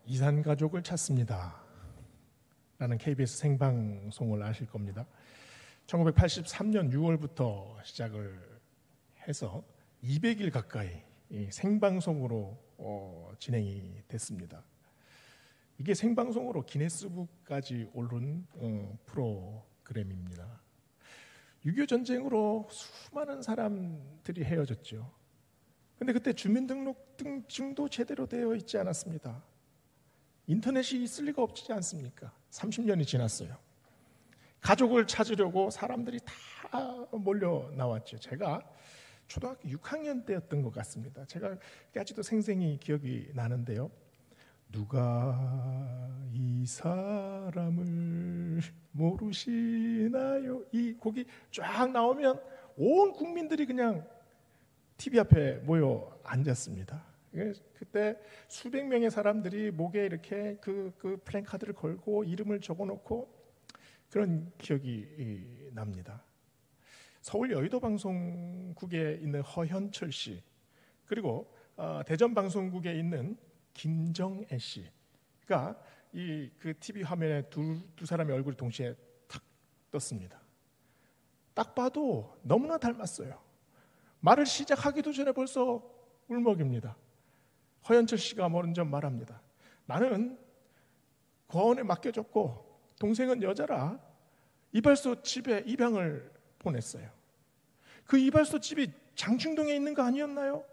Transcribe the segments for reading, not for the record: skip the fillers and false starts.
이산가족을 찾습니다 라는 KBS 생방송을 아실 겁니다. 1983년 6월부터 시작을 해서 200일 가까이 생방송으로 진행이 됐습니다. 이게 생방송으로 기네스북까지 오른 프로그램입니다. 6.25 전쟁으로 수많은 사람들이 헤어졌죠. 근데 그때 주민등록증도 제대로 되어 있지 않았습니다. 인터넷이 있을 리가 없지 않습니까? 30년이 지났어요. 가족을 찾으려고 사람들이 다 몰려 나왔죠. 제가 초등학교 6학년 때였던 것 같습니다. 제가 아직도 생생히 기억이 나는데요. 누가 이 사람을 모르시나요? 이 곡이 쫙 나오면 온 국민들이 그냥 TV 앞에 모여 앉았습니다. 그때 수백 명의 사람들이 목에 이렇게 그 플랜카드를 걸고 이름을 적어놓고 그런 기억이 납니다. 서울 여의도 방송국에 있는 허현철 씨, 그리고 대전 방송국에 있는 김정애 씨가 그 TV 화면에 두 사람의 얼굴이 동시에 탁 떴습니다. 딱 봐도 너무나 닮았어요. 말을 시작하기도 전에 벌써 울먹입니다. 허현철 씨가 먼저 말합니다. 나는 고아원에 맡겨졌고 동생은 여자라 이발소 집에 입양을 보냈어요. 그 이발소 집이 장충동에 있는 거 아니었나요?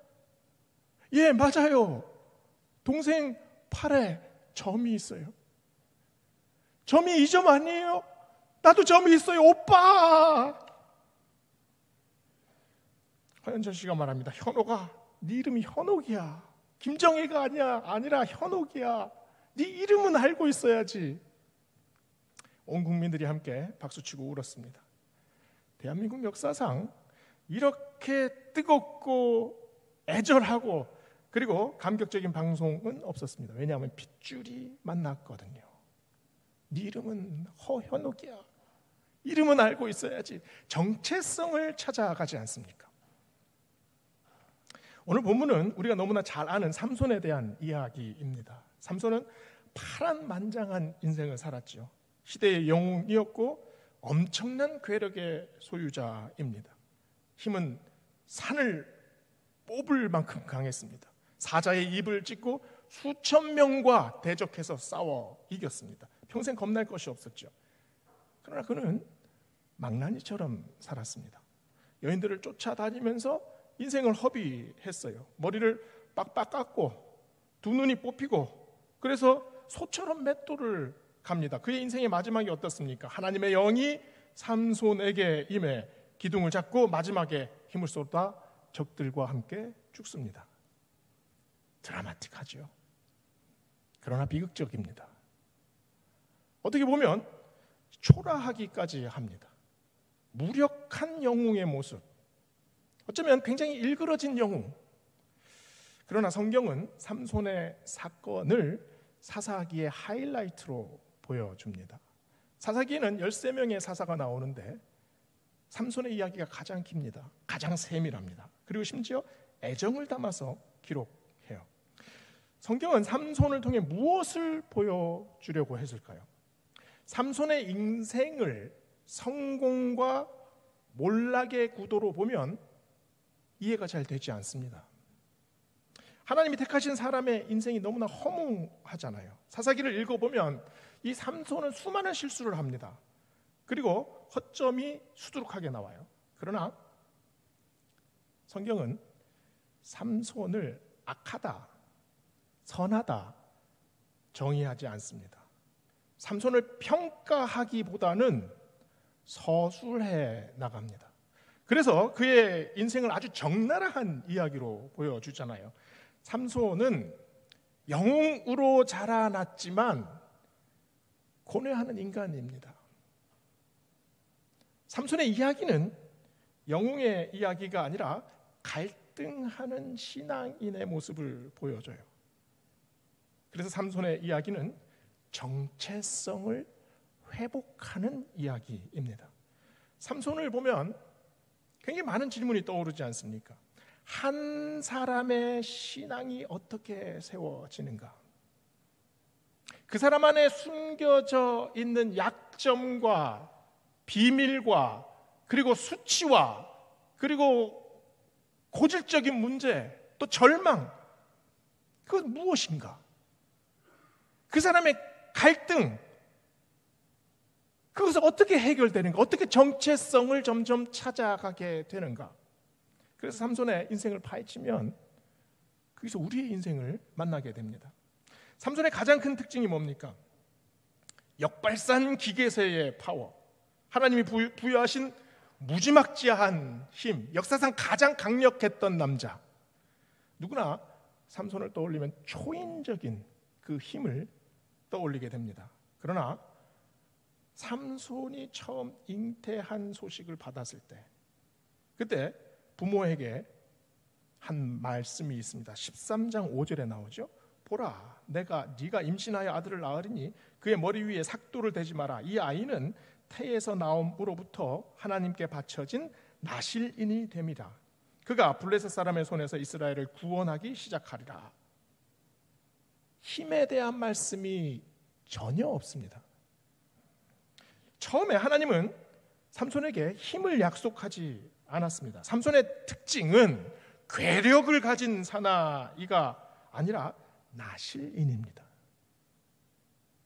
예, 맞아요. 동생 팔에 점이 있어요. 점이 이 점 아니에요? 나도 점이 있어요, 오빠. 허현철 씨가 말합니다. 현옥아, 네 이름이 현옥이야. 김정혜가 아니라 현옥이야. 네 이름은 알고 있어야지. 온 국민들이 함께 박수치고 울었습니다. 대한민국 역사상 이렇게 뜨겁고 애절하고 그리고 감격적인 방송은 없었습니다. 왜냐하면 핏줄이 만났거든요. 네 이름은 허현옥이야. 이름은 알고 있어야지. 정체성을 찾아가지 않습니까? 오늘 본문은 우리가 너무나 잘 아는 삼손에 대한 이야기입니다. 삼손은 파란만장한 인생을 살았죠. 시대의 영웅이었고 엄청난 괴력의 소유자입니다. 힘은 산을 뽑을 만큼 강했습니다. 사자의 입을 찢고 수천 명과 대적해서 싸워 이겼습니다. 평생 겁날 것이 없었죠. 그러나 그는 망나니처럼 살았습니다. 여인들을 쫓아다니면서 인생을 허비했어요. 머리를 빡빡 깎고 두 눈이 뽑히고 그래서 소처럼 맷돌을 갑니다. 그의 인생의 마지막이 어떻습니까? 하나님의 영이 삼손에게 임해 기둥을 잡고 마지막에 힘을 쏟아 적들과 함께 죽습니다. 드라마틱하죠. 그러나 비극적입니다. 어떻게 보면 초라하기까지 합니다. 무력한 영웅의 모습, 어쩌면 굉장히 일그러진 영웅. 그러나 성경은 삼손의 사건을 사사기의 하이라이트로 보여줍니다. 사사기에는 13명의 사사가 나오는데 삼손의 이야기가 가장 깁니다. 가장 세밀합니다. 그리고 심지어 애정을 담아서 기록해요. 성경은 삼손을 통해 무엇을 보여주려고 했을까요? 삼손의 인생을 성공과 몰락의 구도로 보면 이해가 잘 되지 않습니다. 하나님이 택하신 사람의 인생이 너무나 허무하잖아요. 사사기를 읽어보면 이 삼손은 수많은 실수를 합니다. 그리고 허점이 수두룩하게 나와요. 그러나 성경은 삼손을 악하다, 선하다 정의하지 않습니다. 삼손을 평가하기보다는 서술해 나갑니다. 그래서 그의 인생을 아주 적나라한 이야기로 보여주잖아요. 삼손은 영웅으로 자라났지만 고뇌하는 인간입니다. 삼손의 이야기는 영웅의 이야기가 아니라 갈등하는 신앙인의 모습을 보여줘요. 그래서 삼손의 이야기는 정체성을 회복하는 이야기입니다. 삼손을 보면 굉장히 많은 질문이 떠오르지 않습니까? 한 사람의 신앙이 어떻게 세워지는가? 그 사람 안에 숨겨져 있는 약점과 비밀과 그리고 수치와 그리고 고질적인 문제 또 절망, 그건 무엇인가? 그 사람의 갈등, 그것을 어떻게 해결되는가? 어떻게 정체성을 점점 찾아가게 되는가? 그래서 삼손의 인생을 파헤치면 거기서 우리의 인생을 만나게 됩니다. 삼손의 가장 큰 특징이 뭡니까? 역발산 기계세의 파워, 하나님이 부여하신 무지막지한 힘, 역사상 가장 강력했던 남자. 누구나 삼손을 떠올리면 초인적인 그 힘을 떠올리게 됩니다. 그러나 삼손이 처음 잉태한 소식을 받았을 때, 그때 부모에게 한 말씀이 있습니다. 13장 5절에 나오죠. 보라, 네가 임신하여 아들을 낳으리니 그의 머리 위에 삭도를 대지 마라. 이 아이는 태에서 나옴으로부터 하나님께 바쳐진 나실인이 됨이라. 그가 블레셋 사람의 손에서 이스라엘을 구원하기 시작하리라. 힘에 대한 말씀이 전혀 없습니다. 처음에 하나님은 삼손에게 힘을 약속하지 않았습니다. 삼손의 특징은 괴력을 가진 사나이가 아니라 나실인입니다.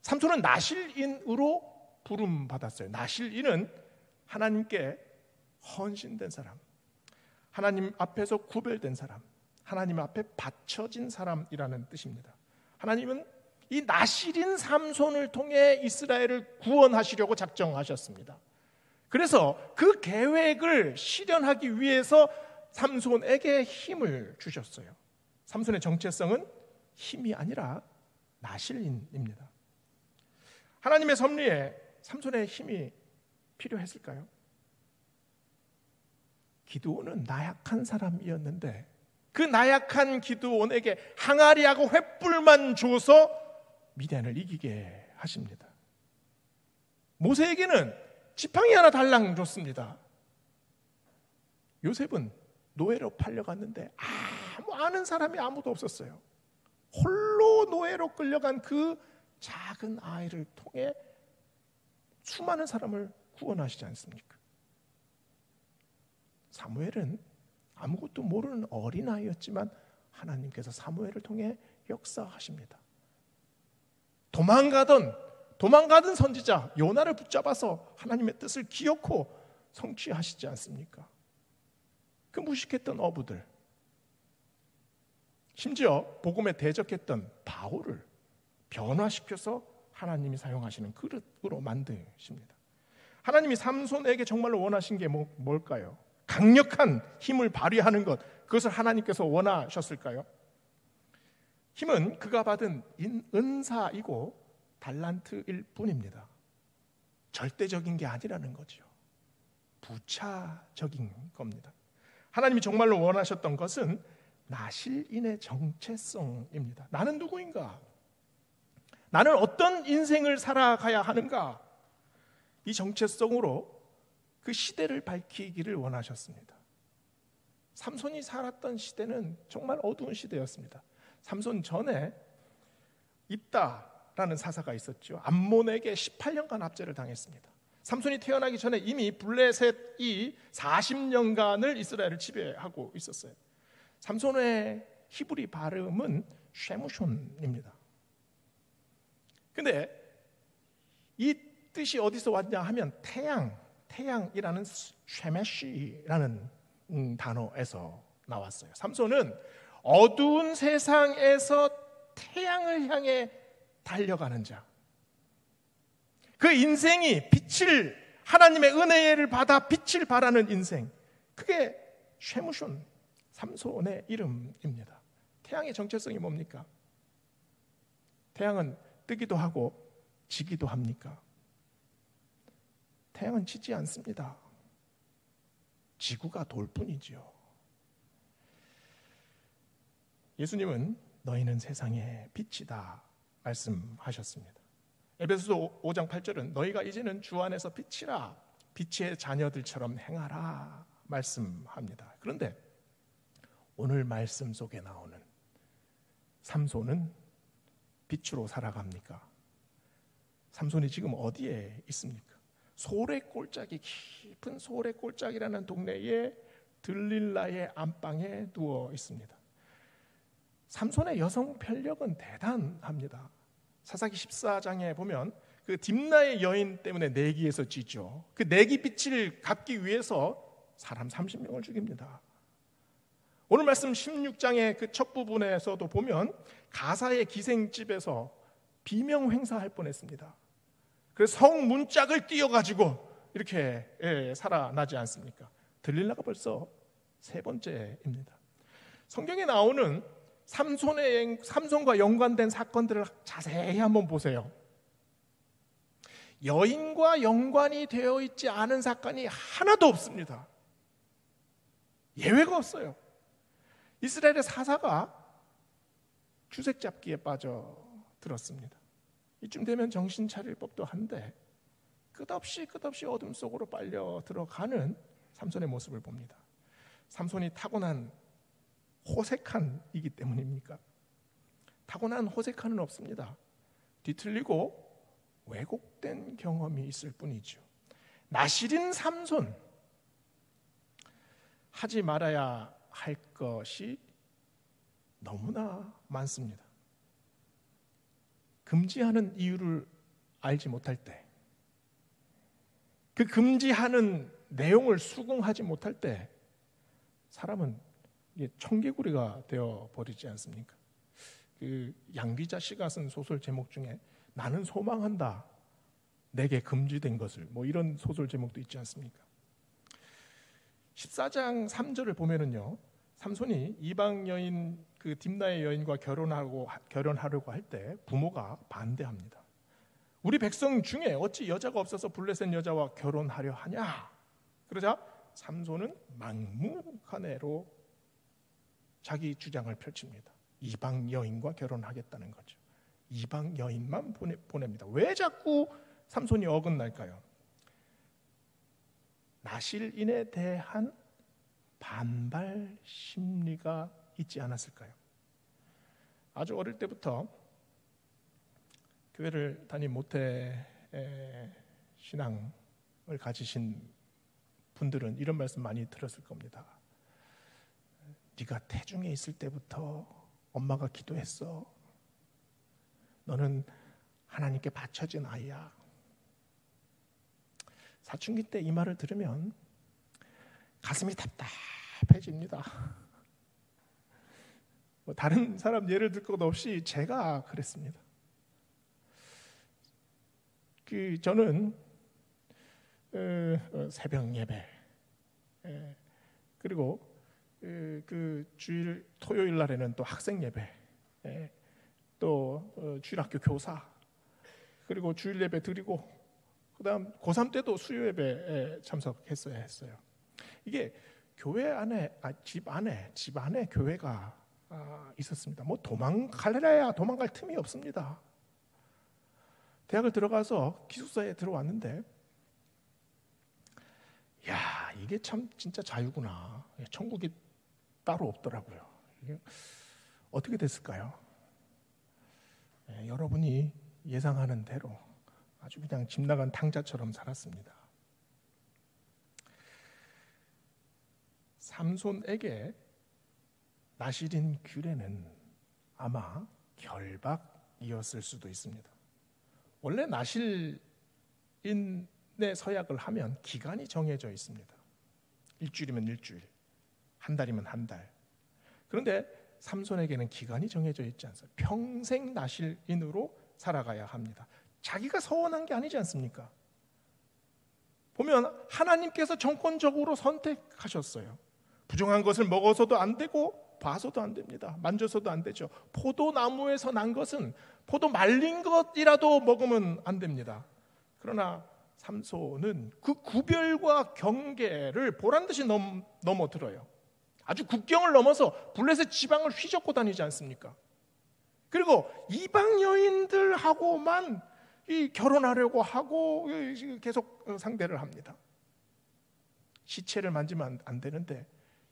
삼손은 나실인으로 부름받았어요. 나실인은 하나님께 헌신된 사람, 하나님 앞에서 구별된 사람, 하나님 앞에 바쳐진 사람이라는 뜻입니다. 하나님은 이 나실인 삼손을 통해 이스라엘을 구원하시려고 작정하셨습니다. 그래서 그 계획을 실현하기 위해서 삼손에게 힘을 주셨어요. 삼손의 정체성은 힘이 아니라 나실인입니다. 하나님의 섭리에 삼손의 힘이 필요했을까요? 기드온은 나약한 사람이었는데 그 나약한 기드온에게 항아리하고 횃불만 줘서 미디안을 이기게 하십니다. 모세에게는 지팡이 하나 달랑 줬습니다. 요셉은 노예로 팔려갔는데 아는 사람이 아무도 없었어요. 홀로 노예로 끌려간 그 작은 아이를 통해 수많은 사람을 구원하시지 않습니까? 사무엘은 아무것도 모르는 어린아이였지만 하나님께서 사무엘을 통해 역사하십니다. 도망가던 선지자 요나를 붙잡아서 하나님의 뜻을 기어코 성취하시지 않습니까? 그 무식했던 어부들, 심지어 복음에 대적했던 바울을 변화시켜서 하나님이 사용하시는 그릇으로 만드십니다. 하나님이 삼손에게 정말로 원하신 게 뭘까요? 강력한 힘을 발휘하는 것, 그것을 하나님께서 원하셨을까요? 힘은 그가 받은 은사이고 달란트일 뿐입니다. 절대적인 게 아니라는 거죠. 부차적인 겁니다. 하나님이 정말로 원하셨던 것은 나실인의 정체성입니다. 나는 누구인가? 나는 어떤 인생을 살아가야 하는가? 이 정체성으로 그 시대를 밝히기를 원하셨습니다. 삼손이 살았던 시대는 정말 어두운 시대였습니다. 삼손 전에 입다라는 사사가 있었죠. 암몬에게 18년간 압제를 당했습니다. 삼손이 태어나기 전에 이미 블레셋이 40년간을 이스라엘을 지배하고 있었어요. 삼손의 히브리 발음은 쉐무숀입니다. 근데 이 뜻이 어디서 왔냐 하면 태양이라는 쉐메시라는 단어에서 나왔어요. 삼손은 어두운 세상에서 태양을 향해 달려가는 자, 그 인생이 하나님의 은혜를 받아 빛을 발하는 인생, 그게 쉐무숀, 삼손의 이름입니다. 태양의 정체성이 뭡니까? 태양은 뜨기도 하고 지기도 합니까? 태양은 지지 않습니다. 지구가 돌 뿐이지요. 예수님은 너희는 세상의 빛이다 말씀하셨습니다. 에베소서 5장 8절은 너희가 이제는 주 안에서 빛이라, 빛의 자녀들처럼 행하라 말씀합니다. 그런데 오늘 말씀 속에 나오는 삼손은 빛으로 살아갑니까? 삼손이 지금 어디에 있습니까? 소래 꼴짝이 깊은 소래 꼴짝이라는 동네에 들릴라의 안방에 누워 있습니다. 삼손의 여성 편력은 대단합니다. 사사기 14장에 보면 그 딥나의 여인 때문에 내기에서 지죠. 그 내기 빚을 갚기 위해서 사람 30명을 죽입니다. 오늘 말씀 16장의 그 첫 부분에서도 보면 가사의 기생집에서 비명 행사할 뻔했습니다. 그래서 성 문짝을 띄워가지고 이렇게 살아나지 않습니까? 들릴라가 벌써 세 번째입니다. 성경에 나오는 삼손과 연관된 사건들을 자세히 한번 보세요. 여인과 연관이 되어 있지 않은 사건이 하나도 없습니다. 예외가 없어요. 이스라엘의 사사가 주색 잡기에 빠져들었습니다. 이쯤 되면 정신 차릴 법도 한데 끝없이 어둠 속으로 빨려 들어가는 삼손의 모습을 봅니다. 삼손이 타고난 호색한이기 때문입니까? 타고난 호색한은 없습니다. 뒤틀리고 왜곡된 경험이 있을 뿐이죠. 나실인 삼손, 하지 말아야 할 것이 너무나 많습니다. 금지하는 이유를 알지 못할 때, 그 금지하는 내용을 수긍하지 못할 때 사람은 이게 청개구리가 되어 버리지 않습니까? 그 양귀자 씨가 쓴 소설 제목 중에 나는 소망한다, 내게 금지된 것을, 뭐 이런 소설 제목도 있지 않습니까? 14장 3절을 보면은요, 삼손이 이방 여인 그 딥나의 여인과 결혼하려고 할 때 부모가 반대합니다. 우리 백성 중에 어찌 여자가 없어서 블레셋 여자와 결혼하려 하냐? 그러자 삼손은 막무가내로 자기 주장을 펼칩니다. 이방 여인과 결혼하겠다는 거죠. 이방 여인만 보냅니다. 왜 자꾸 삼손이 어긋날까요? 나실인에 대한 반발 심리가 있지 않았을까요? 아주 어릴 때부터 교회를 다닌 모태 신앙을 가지신 분들은 이런 말씀 많이 들었을 겁니다. 네가 태중에 있을 때부터 엄마가 기도했어. 너는 하나님께 바쳐진 아이야. 사춘기 때 이 말을 들으면 가슴이 답답해집니다. 뭐 다른 사람 예를 들 것 없이 제가 그랬습니다. 저는 새벽 예배, 그리고 그 주일 토요일 날에는 또 학생 예배, 또 주일학교 교사, 그리고 주일 예배 드리고, 그다음 고3 때도 수요 예배에 참석했어야 했어요. 이게 교회 안에, 집 안에 교회가 있었습니다. 뭐 도망갈래야 도망갈 틈이 없습니다. 대학을 들어가서 기숙사에 들어왔는데, 야, 이게 참 진짜 자유구나. 천국이 따로 없더라고요. 이게 어떻게 됐을까요? 여러분이 예상하는 대로 아주 그냥 집 나간 탕자처럼 살았습니다. 삼손에게 나실인 규례는 아마 결박이었을 수도 있습니다. 원래 나실인의 서약을 하면 기간이 정해져 있습니다. 일주일이면 일주일, 한 달이면 한 달. 그런데 삼손에게는 기간이 정해져 있지 않습니다. 평생 나실인으로 살아가야 합니다. 자기가 서원한 게 아니지 않습니까? 보면 하나님께서 정권적으로 선택하셨어요. 부정한 것을 먹어서도 안 되고 봐서도 안 됩니다. 만져서도 안 되죠. 포도나무에서 난 것은 포도 말린 것이라도 먹으면 안 됩니다. 그러나 삼손은 그 구별과 경계를 보란듯이 넘어들어요. 아주 국경을 넘어서 블레셋 지방을 휘젓고 다니지 않습니까? 그리고 이방 여인들하고만 결혼하려고 하고 계속 상대를 합니다. 시체를 만지면 안 되는데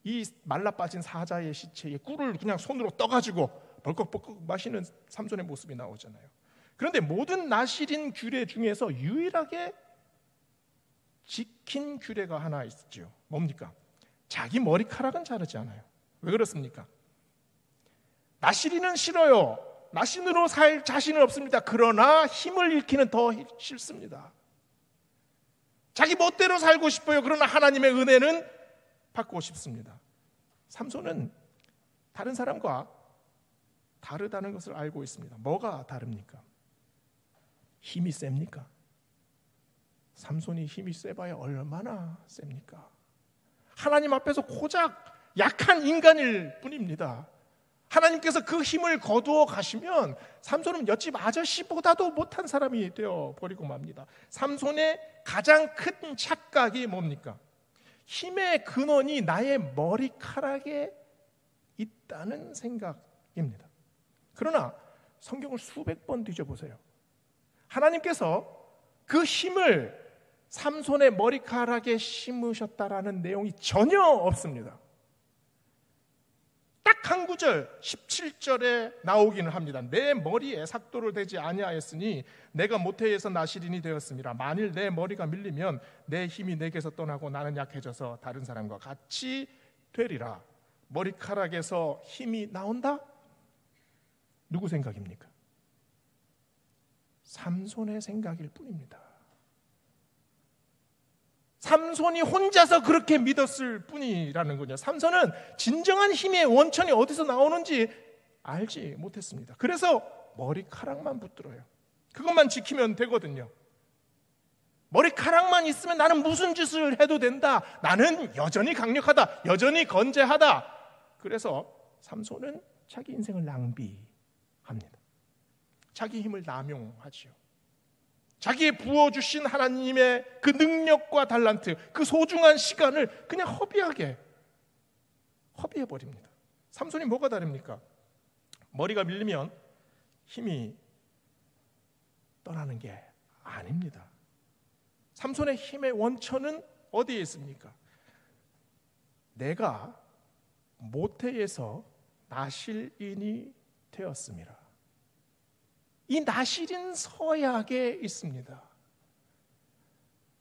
이 말라빠진 사자의 시체에 꿀을 그냥 손으로 떠가지고 벌컥벌컥 마시는 삼손의 모습이 나오잖아요. 그런데 모든 나실인 규례 중에서 유일하게 지킨 규례가 하나 있죠. 뭡니까? 자기 머리카락은 자르지 않아요. 왜 그렇습니까? 나실이는 싫어요. 나신으로 살 자신은 없습니다. 그러나 힘을 잃기는 더 싫습니다. 자기 멋대로 살고 싶어요. 그러나 하나님의 은혜는 받고 싶습니다. 삼손은 다른 사람과 다르다는 것을 알고 있습니다. 뭐가 다릅니까? 힘이 셉니까? 삼손이 힘이 세봐야 얼마나 셉니까? 하나님 앞에서 고작 약한 인간일 뿐입니다. 하나님께서 그 힘을 거두어 가시면 삼손은 옆집 아저씨보다도 못한 사람이 되어 버리고 맙니다. 삼손의 가장 큰 착각이 뭡니까? 힘의 근원이 나의 머리카락에 있다는 생각입니다. 그러나 성경을 수백 번 뒤져보세요. 하나님께서 그 힘을 삼손의 머리카락에 심으셨다라는 내용이 전혀 없습니다. 딱 한 구절 17절에 나오기는 합니다. 내 머리에 삭도를 대지 아니하였으니 내가 모태에서 나실인이 되었습니다. 만일 내 머리가 밀리면 내 힘이 내게서 떠나고 나는 약해져서 다른 사람과 같이 되리라. 머리카락에서 힘이 나온다? 누구 생각입니까? 삼손의 생각일 뿐입니다. 삼손이 혼자서 그렇게 믿었을 뿐이라는 거죠. 삼손은 진정한 힘의 원천이 어디서 나오는지 알지 못했습니다. 그래서 머리카락만 붙들어요. 그것만 지키면 되거든요. 머리카락만 있으면 나는 무슨 짓을 해도 된다. 나는 여전히 강력하다. 여전히 건재하다. 그래서 삼손은 자기 인생을 낭비합니다. 자기 힘을 남용하지요. 자기의 부어주신 하나님의 그 능력과 달란트, 그 소중한 시간을 그냥 허비해버립니다. 삼손이 뭐가 다릅니까? 머리가 밀리면 힘이 떠나는 게 아닙니다. 삼손의 힘의 원천은 어디에 있습니까? 내가 모태에서 나실인이 되었습니다. 이 나실인 서약에 있습니다.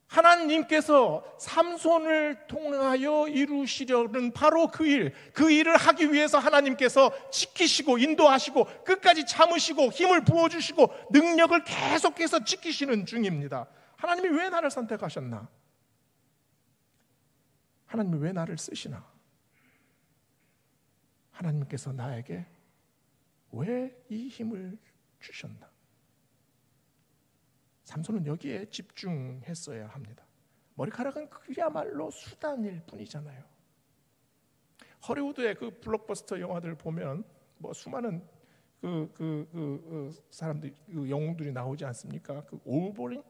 하나님께서 삼손을 통하여 이루시려는 바로 그 일을 하기 위해서 하나님께서 지키시고 인도하시고 끝까지 참으시고 힘을 부어주시고 능력을 계속해서 지키시는 중입니다. 하나님이 왜 나를 선택하셨나? 하나님이 왜 나를 쓰시나? 하나님께서 나에게 왜 이 힘을 주셨나? 삼손은 여기에 집중했어야 합니다. 머리카락은 그야말로 수단일 뿐이잖아요. 허리우드의 그 블록버스터 영화들 보면 뭐 수많은 사람들, 그 영웅들이 나오지 않습니까? 그 울버린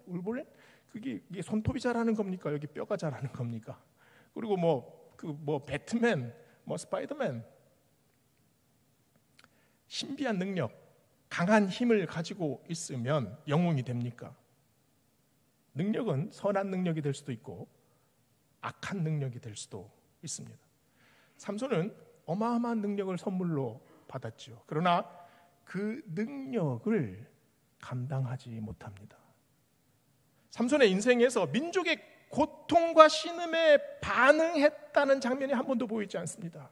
그게 손톱이 자라는 겁니까? 여기 뼈가 자라는 겁니까? 그리고 배트맨, 스파이더맨, 신비한 능력, 강한 힘을 가지고 있으면 영웅이 됩니까? 능력은 선한 능력이 될 수도 있고 악한 능력이 될 수도 있습니다. 삼손은 어마어마한 능력을 선물로 받았죠. 그러나 그 능력을 감당하지 못합니다. 삼손의 인생에서 민족의 고통과 신음에 반응했다는 장면이 한 번도 보이지 않습니다.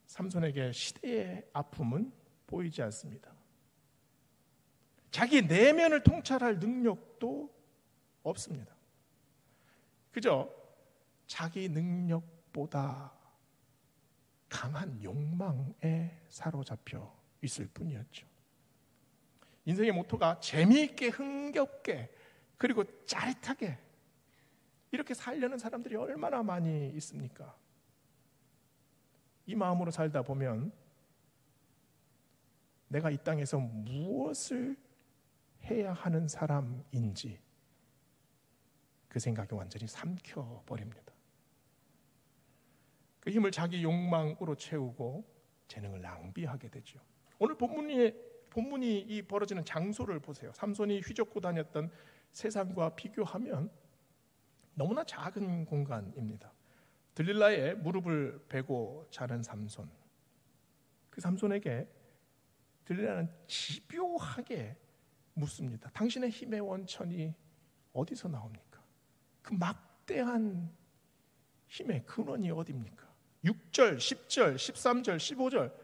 삼손에게 시대의 아픔은 보이지 않습니다. 자기 내면을 통찰할 능력도 없습니다. 그저 자기 능력보다 강한 욕망에 사로잡혀 있을 뿐이었죠. 인생의 모토가 재미있게, 흥겹게, 그리고 짜릿하게 이렇게 살려는 사람들이 얼마나 많이 있습니까? 이 마음으로 살다 보면 내가 이 땅에서 무엇을 해야 하는 사람인지 그 생각이 완전히 삼켜버립니다. 그 힘을 자기 욕망으로 채우고 재능을 낭비하게 되죠. 오늘 본문이 이 벌어지는 장소를 보세요. 삼손이 휘젓고 다녔던 세상과 비교하면 너무나 작은 공간입니다. 들릴라의 무릎을 베고 자는 삼손. 그 삼손에게 들릴라는 집요하게 묻습니다. 당신의 힘의 원천이 어디서 나옵니까? 그 막대한 힘의 근원이 어디입니까? 6절, 10절, 13절, 15절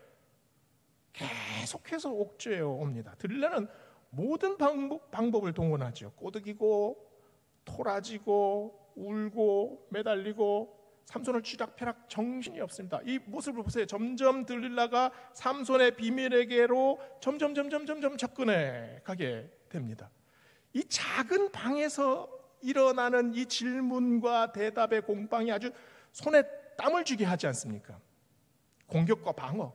계속해서 옥죄어 옵니다. 들릴라는 모든 방법을 동원하죠. 꼬드기고 토라지고 울고 매달리고 삼손을 쥐락펴락 정신이 없습니다. 이 모습을 보세요. 점점 들릴라가 삼손의 비밀에게로 점점 접근해 가게 됩니다. 이 작은 방에서 일어나는 이 질문과 대답의 공방이 아주 손에 땀을 쥐게 하지 않습니까? 공격과 방어,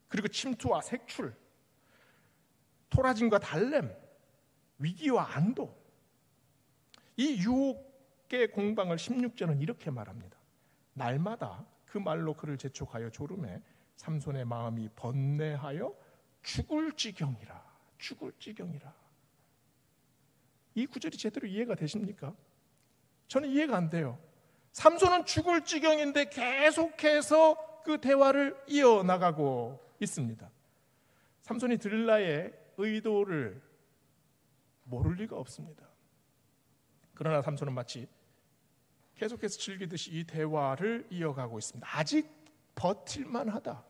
그리고 침투와 색출, 토라짐과 달램, 위기와 안도, 이 유혹의 공방을 16절은 이렇게 말합니다. 날마다 그 말로 그를 재촉하여 졸음에 삼손의 마음이 번뇌하여 죽을 지경이라. 이 구절이 제대로 이해가 되십니까? 저는 이해가 안 돼요. 삼손은 죽을 지경인데 계속해서 그 대화를 이어나가고 있습니다. 삼손이 들릴라의 의도를 모를 리가 없습니다. 그러나 삼손은 마치 계속해서 즐기듯이 이 대화를 이어가고 있습니다. 아직 버틸만하다.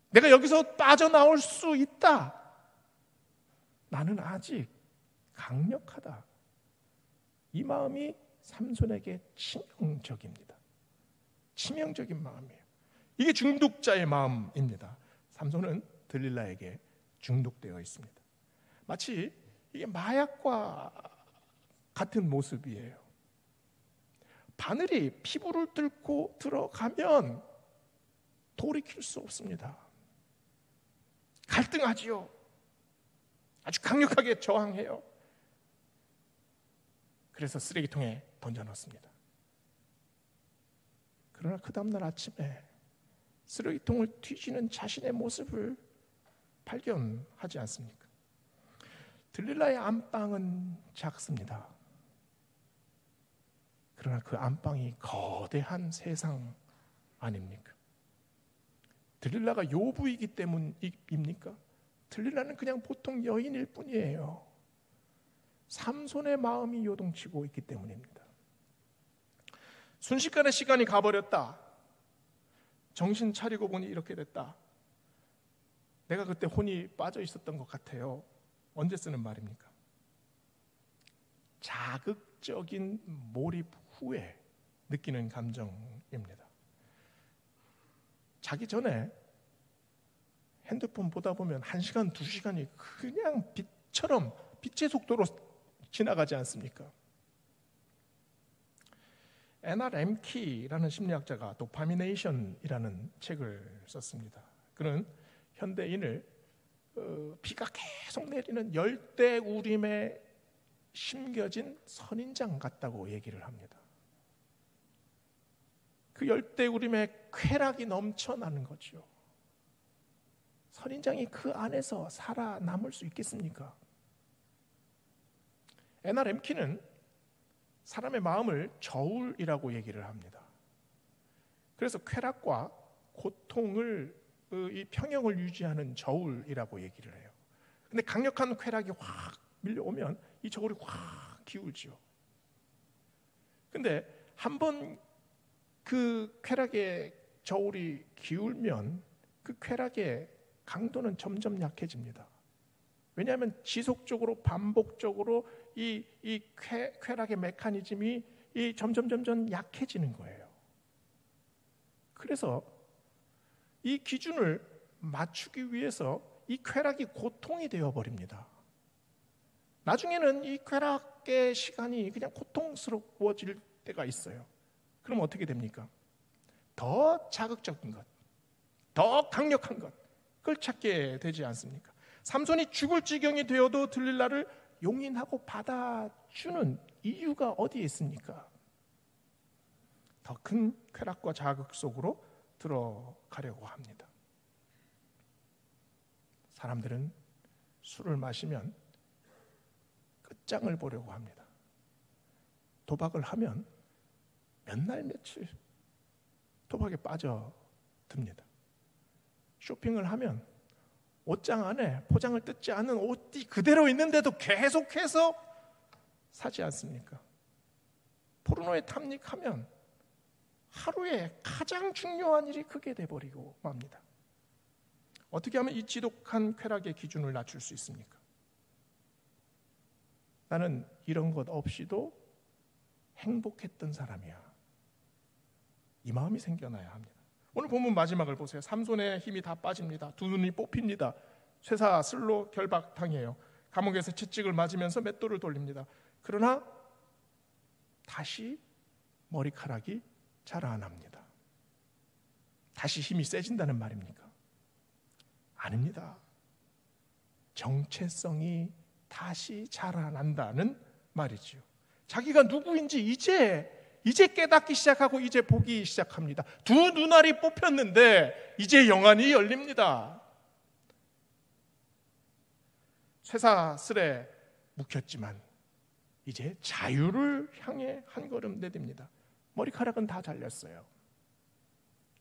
내가 여기서 빠져나올 수 있다. 나는 아직 강력하다. 이 마음이 삼손에게 치명적입니다. 치명적인 마음이에요. 이게 중독자의 마음입니다. 삼손은 들릴라에게 중독되어 있습니다. 마치 이게 마약과 같은 모습이에요. 바늘이 피부를 뚫고 들어가면 돌이킬 수 없습니다. 갈등하지요. 아주 강력하게 저항해요. 그래서 쓰레기통에 던져넣습니다. 그러나 그 다음날 아침에 쓰레기통을 뒤지는 자신의 모습을 발견하지 않습니까? 들릴라의 안방은 작습니다. 그러나 그 안방이 거대한 세상 아닙니까? 들릴라가 요부이기 때문입니까? 들릴라는 그냥 보통 여인일 뿐이에요. 삼손의 마음이 요동치고 있기 때문입니다. 순식간에 시간이 가버렸다. 정신 차리고 보니 이렇게 됐다. 내가 그때 혼이 빠져 있었던 것 같아요. 언제 쓰는 말입니까? 자극적인 몰입 후에 느끼는 감정입니다. 자기 전에 핸드폰 보다 보면 1시간, 2시간이 그냥 빛의 속도로 지나가지 않습니까? 애나 램키라는 심리학자가 도파미네이션이라는 책을 썼습니다. 그는 현대인을 비가 계속 내리는 열대우림에 심겨진 선인장 같다고 얘기를 합니다. 그 열대우림에 쾌락이 넘쳐나는 거죠. 선인장이 그 안에서 살아남을 수 있겠습니까? 애나 램키는 사람의 마음을 저울이라고 얘기를 합니다. 그래서 쾌락과 고통을 이 평형을 유지하는 저울이라고 얘기를 해요. 근데 강력한 쾌락이 확 밀려오면 이 저울이 확 기울지요. 근데 한번 그 쾌락의 저울이 기울면 그 쾌락의 강도는 점점 약해집니다. 왜냐하면 지속적으로 반복적으로 이 쾌락의 메커니즘이 점점 약해지는 거예요. 그래서 이 기준을 맞추기 위해서 이 쾌락이 고통이 되어버립니다. 나중에는 이 쾌락의 시간이 그냥 고통스러워질 때가 있어요. 그럼 어떻게 됩니까? 더 자극적인 것, 더 강력한 것, 그걸 찾게 되지 않습니까? 삼손이 죽을 지경이 되어도 들릴라를 용인하고 받아주는 이유가 어디에 있습니까? 더 큰 쾌락과 자극 속으로 들어가려고 합니다. 사람들은 술을 마시면 끝장을 보려고 합니다. 도박을 하면 몇 날 며칠 도박에 빠져듭니다. 쇼핑을 하면 옷장 안에 포장을 뜯지 않은 옷이 그대로 있는데도 계속해서 사지 않습니까? 포르노에 탐닉하면 하루에 가장 중요한 일이 그게 돼버리고 맙니다. 어떻게 하면 이 지독한 쾌락의 기준을 낮출 수 있습니까? 나는 이런 것 없이도 행복했던 사람이야. 이 마음이 생겨나야 합니다. 오늘 본문 마지막을 보세요. 삼손의 힘이 다 빠집니다. 두 눈이 뽑힙니다. 쇠사슬로 결박당해요. 감옥에서 채찍을 맞으면서 맷돌을 돌립니다. 그러나 다시 머리카락이 자라납니다. 다시 힘이 세진다는 말입니까? 아닙니다. 정체성이 다시 자라난다는 말이지요. 자기가 누구인지 이제 깨닫기 시작하고 이제 보기 시작합니다. 두 눈알이 뽑혔는데 이제 영안이 열립니다. 쇠사슬에 묵혔지만 이제 자유를 향해 한 걸음 내딥니다. 머리카락은 다 잘렸어요.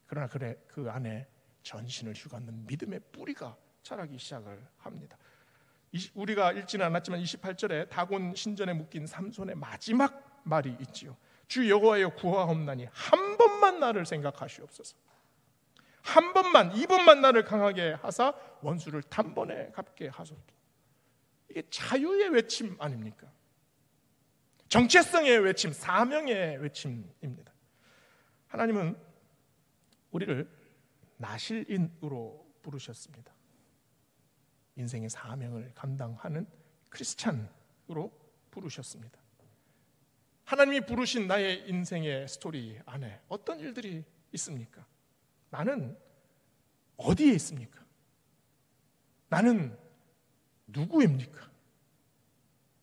그러나 그 안에 전신을 휘감는 믿음의 뿌리가 자라기 시작을 합니다. 우리가 읽지는 않았지만 28절에 다곤 신전에 묶인 삼손의 마지막 말이 있지요. 주 여호와여 구하옵나니 한 번만 나를 생각하시옵소서. 한 번만, 이번만 나를 강하게 하사 원수를 단번에 갚게 하소서. 이게 자유의 외침 아닙니까? 정체성의 외침, 사명의 외침입니다. 하나님은 우리를 나실인으로 부르셨습니다. 인생의 사명을 감당하는 크리스찬으로 부르셨습니다. 하나님이 부르신 나의 인생의 스토리 안에 어떤 일들이 있습니까? 나는 어디에 있습니까? 나는 누구입니까?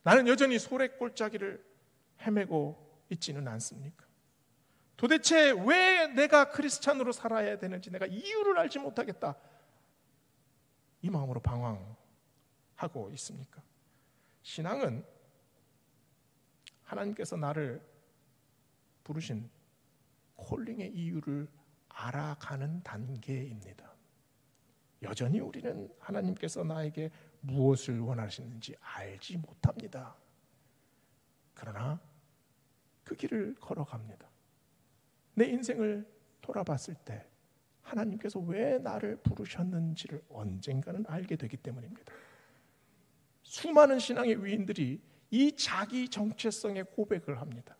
나는 여전히 소래골짜기를 헤매고 있지는 않습니까? 도대체 왜 내가 크리스찬으로 살아야 되는지 내가 이유를 알지 못하겠다, 이 마음으로 방황하고 있습니까? 신앙은 하나님께서 나를 부르신 콜링의 이유를 알아가는 단계입니다. 여전히 우리는 하나님께서 나에게 무엇을 원하시는지 알지 못합니다. 그러나 그 길을 걸어갑니다. 내 인생을 돌아봤을 때 하나님께서 왜 나를 부르셨는지를 언젠가는 알게 되기 때문입니다. 수많은 신앙의 위인들이 이 자기 정체성의 고백을 합니다.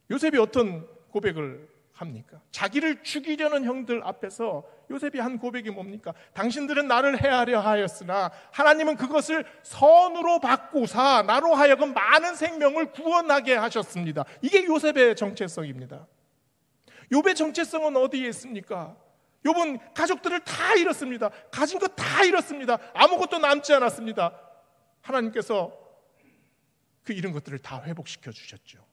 요셉이 어떤 고백을 합니까? 자기를 죽이려는 형들 앞에서 요셉이 한 고백이 뭡니까? 당신들은 나를 해하려 하였으나 하나님은 그것을 선으로 바꾸사 나로 하여금 많은 생명을 구원하게 하셨습니다. 이게 요셉의 정체성입니다. 욥의 정체성은 어디에 있습니까? 욥은 가족들을 다 잃었습니다. 가진 것 다 잃었습니다. 아무것도 남지 않았습니다. 하나님께서 그 잃은 것들을 다 회복시켜 주셨죠.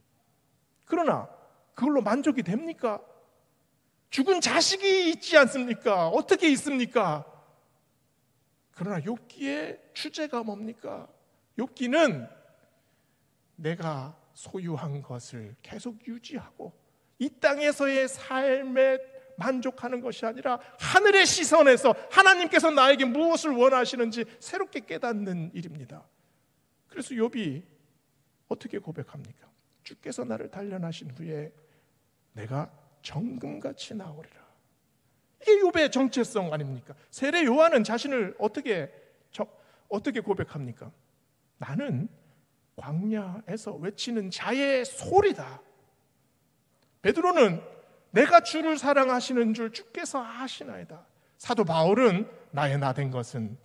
그러나 그걸로 만족이 됩니까? 죽은 자식이 있지 않습니까? 어떻게 있습니까? 그러나 욥기의 주제가 뭡니까? 욥기는 내가 소유한 것을 계속 유지하고 이 땅에서의 삶에 만족하는 것이 아니라 하늘의 시선에서 하나님께서 나에게 무엇을 원하시는지 새롭게 깨닫는 일입니다. 그래서 욥이 어떻게 고백합니까? 주께서 나를 단련하신 후에 내가 정금같이 나오리라. 이게 욥의 정체성 아닙니까? 세례 요한은 자신을 어떻게 고백합니까? 나는 광야에서 외치는 자의 소리다. 베드로는 내가 주를 사랑하시는 줄 주께서 아시나이다. 사도 바울은 나의 나 된 것은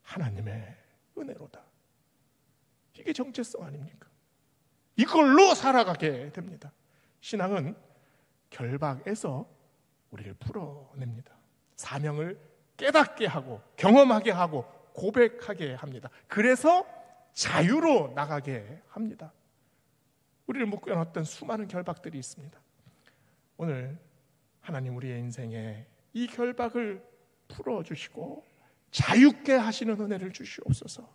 하나님의 은혜로다. 이게 정체성 아닙니까? 이걸로 살아가게 됩니다. 신앙은 결박에서 우리를 풀어냅니다. 사명을 깨닫게 하고 경험하게 하고 고백하게 합니다. 그래서 자유로 나가게 합니다. 우리를 묶어놨던 수많은 결박들이 있습니다. 오늘 하나님 우리의 인생에 이 결박을 풀어주시고 자유케 하시는 은혜를 주시옵소서.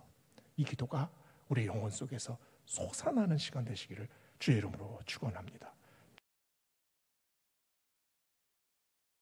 이 기도가 우리 영혼 속에서 솟아나는 시간 되시기를 주의 이름으로 축원합니다.